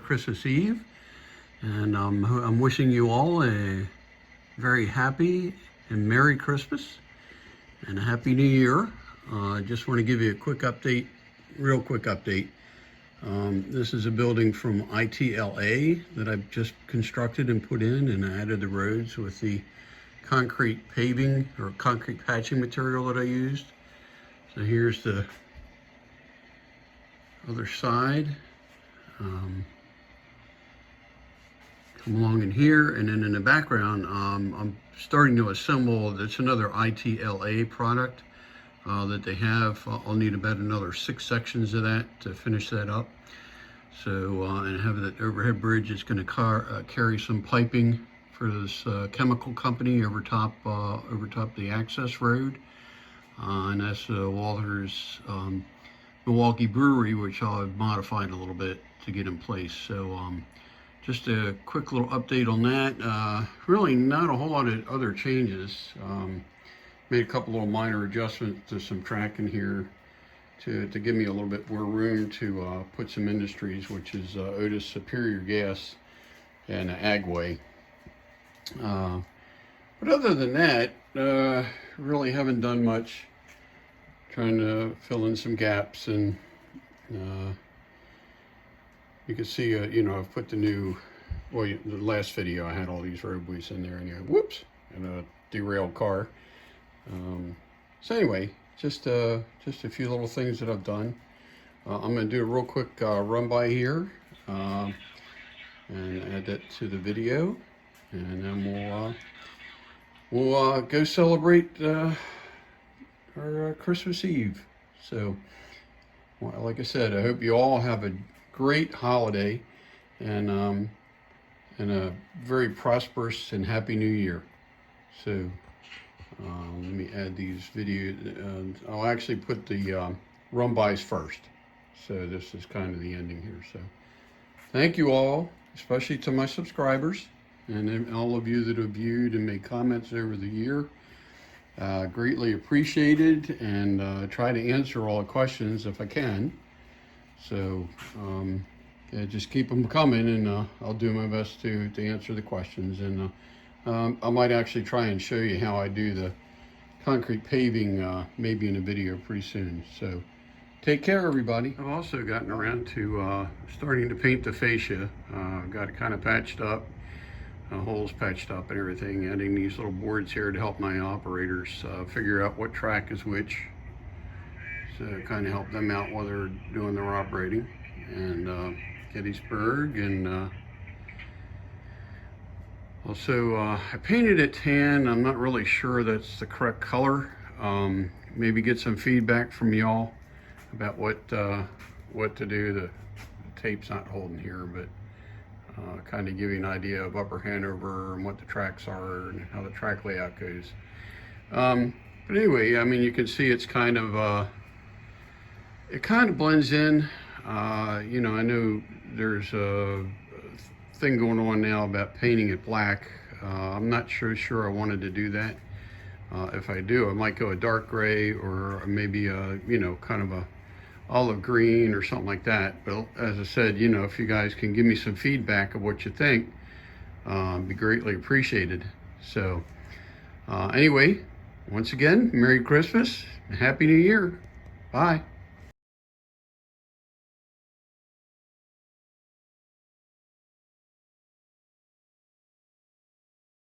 Christmas Eve, and I'm wishing you all a very happy and Merry Christmas and a Happy New Year. I just want to give you a quick update, real quick update. This is a building from ITLA that I've just constructed and put in, and I added the roads with the concrete paving or concrete patching material that I used. So here's the other side. Come along in here, and then in the background, I'm starting to assemble. That's another ITLA product that they have. I'll need about another 6 sections of that to finish that up. So, and have that overhead bridge. It's going to carry some piping for this chemical company over top the access road, and that's Walters Milwaukee Brewery, which I've modified a little bit to get in place. So just a quick little update on that. Really not a whole lot of other changes. Made a couple little minor adjustments to some tracking here to give me a little bit more room to put some industries, which is Otis Superior Gas and Agway. But other than that, really haven't done much. Trying to fill in some gaps, and you can see, I've put the new, the last video I had all these roadways in there, and whoops, and a derailed car. So anyway, just a few little things that I've done. I'm going to do a real quick run by here and add that to the video, and then we'll go celebrate our Christmas Eve. So, well, like I said, I hope you all have a great holiday and a very prosperous and happy New Year. So let me add these videos. I'll actually put the run-bys first. So this is kind of the ending here. So thank you all, especially to my subscribers and all of you that have viewed and made comments over the year. Greatly appreciated, and try to answer all the questions if I can. So yeah, just keep them coming, and I'll do my best to answer the questions. And I might actually try and show you how I do the concrete paving maybe in a video pretty soon. So take care, everybody. I've also gotten around to starting to paint the fascia. Got it kind of patched up. Holes patched up and everything, adding these little boards here to help my operators figure out what track is which, so kind of help them out while they're doing their operating. And Gettysburg, and also I painted it tan. I'm not really sure that's the correct color. Maybe get some feedback from y'all about what to do. The tape's not holding here, but kind of give you an idea of Upper Hanover and what the tracks are and how the track layout goes. But anyway, I mean, you can see it's kind of it kind of blends in. I know there's a thing going on now about painting it black. I'm not sure I wanted to do that. If I do, I might go a dark gray, or maybe a kind of a olive green or something like that. But as I said, if you guys can give me some feedback of what you think, be greatly appreciated. So anyway, once again, Merry Christmas and Happy New Year. Bye.